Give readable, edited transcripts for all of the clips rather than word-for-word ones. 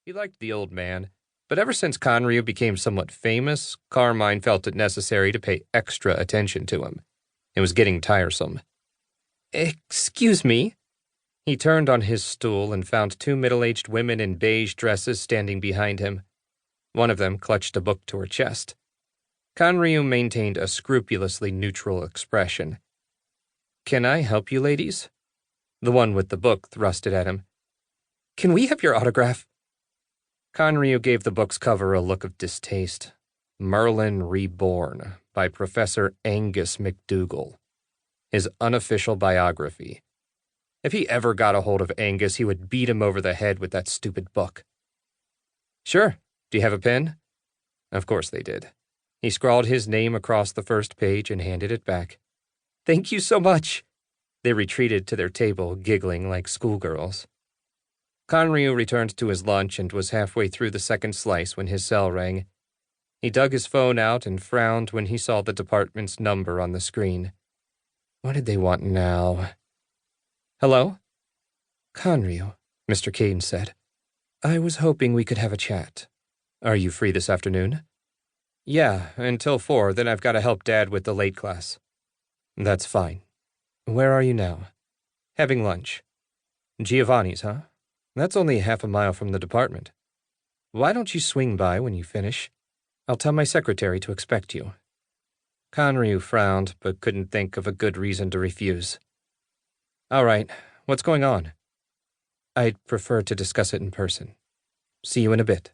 He liked the old man, but ever since Conryu became somewhat famous, Carmine felt it necessary to pay extra attention to him. It was getting tiresome. "Excuse me?" He turned on his stool and found two middle-aged women in beige dresses standing behind him. One of them clutched a book to her chest. Conryu maintained a scrupulously neutral expression. "Can I help you, ladies?" The one with the book thrust it at him. "Can we have your autograph?" Conryu gave the book's cover a look of distaste. Merlin Reborn, by Professor Angus McDougall. His unofficial biography. If he ever got a hold of Angus, he would beat him over the head with that stupid book. "Sure. Do you have a pen?" Of course they did. He scrawled his name across the first page and handed it back. "Thank you so much." They retreated to their table, giggling like schoolgirls. Conryu returned to his lunch and was halfway through the second slice when his cell rang. He dug his phone out and frowned when he saw the department's number on the screen. What did they want now? "Hello?" "Conryu," Mr. Kane said. "I was hoping we could have a chat. Are you free this afternoon?" "Yeah, until 4, then I've got to help Dad with the late class." "That's fine. Where are you now?" "Having lunch." "Giovanni's, huh? That's only half a mile from the department. Why don't you swing by when you finish? I'll tell my secretary to expect you." Conryu frowned, but couldn't think of a good reason to refuse. "All right, what's going on?" "I'd prefer to discuss it in person. See you in a bit."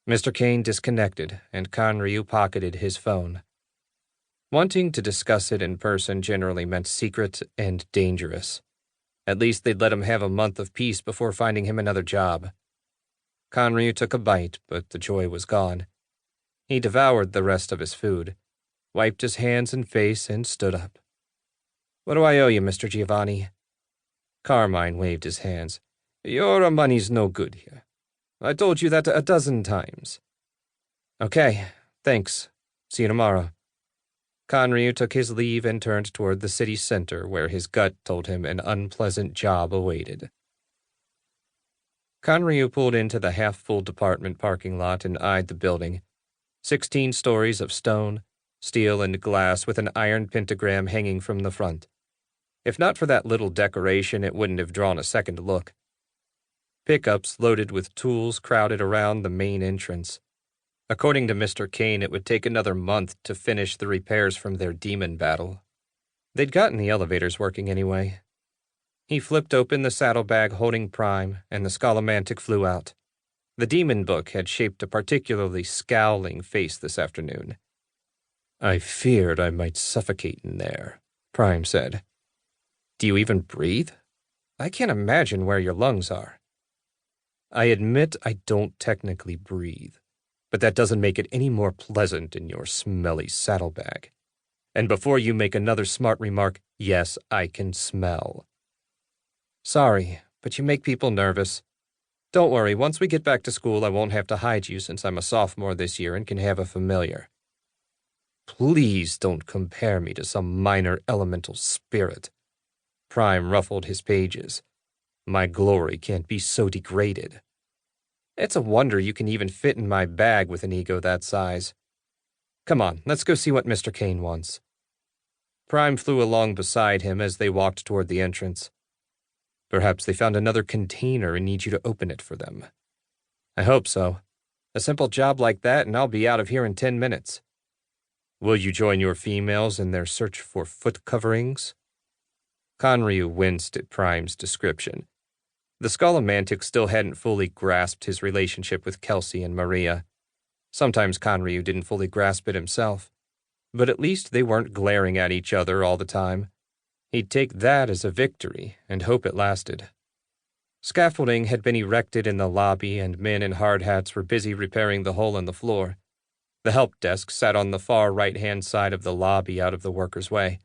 Mr. Kane disconnected, and Conryu pocketed his phone. Wanting to discuss it in person generally meant secret and dangerous. At least they'd let him have a month of peace before finding him another job. Conryu took a bite, but the joy was gone. He devoured the rest of his food, wiped his hands and face, and stood up. "What do I owe you, Mr. Giovanni?" Carmine waved his hands. "Your money's no good here. I told you that a dozen times." "Okay, thanks. See you tomorrow." Conryu took his leave and turned toward the city center where his gut told him an unpleasant job awaited. Conryu pulled into the half-full department parking lot and eyed the building. 16 stories of stone, steel, and glass with an iron pentagram hanging from the front. If not for that little decoration, it wouldn't have drawn a second look. Pickups loaded with tools crowded around the main entrance. According to Mr. Kane, it would take another month to finish the repairs from their demon battle. They'd gotten the elevators working anyway. He flipped open the saddlebag holding Prime, and the Scolomantic flew out. The demon book had shaped a particularly scowling face this afternoon. "I feared I might suffocate in there," Prime said. "Do you even breathe? I can't imagine where your lungs are." "I admit I don't technically breathe, but that doesn't make it any more pleasant in your smelly saddlebag. And before you make another smart remark, yes, I can smell." "Sorry, but you make people nervous. Don't worry, once we get back to school, I won't have to hide you since I'm a sophomore this year and can have a familiar." "Please don't compare me to some minor elemental spirit." Prime ruffled his pages. "My glory can't be so degraded. It's a wonder you can even fit in my bag with an ego that size. Come on, let's go see what Mr. Kane wants." Prime flew along beside him as they walked toward the entrance. "Perhaps they found another container and need you to open it for them." "I hope so. A simple job like that and I'll be out of here in 10 minutes. "Will you join your females in their search for foot coverings?" Conryu winced at Prime's description. The Scolomantic still hadn't fully grasped his relationship with Kelsey and Maria. Sometimes Conryu didn't fully grasp it himself. But at least they weren't glaring at each other all the time. He'd take that as a victory and hope it lasted. Scaffolding had been erected in the lobby and men in hard hats were busy repairing the hole in the floor. The help desk sat on the far right-hand side of the lobby out of the workers' way.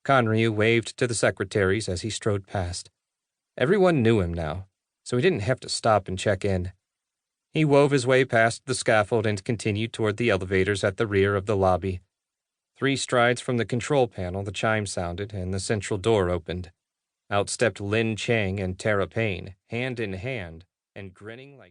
Conryu waved to the secretaries as he strode past. Everyone knew him now, so he didn't have to stop and check in. He wove his way past the scaffold and continued toward the elevators at the rear of the lobby. 3 strides from the control panel, the chime sounded, and the central door opened. Out stepped Lin Chang and Tara Payne, hand in hand, and grinning like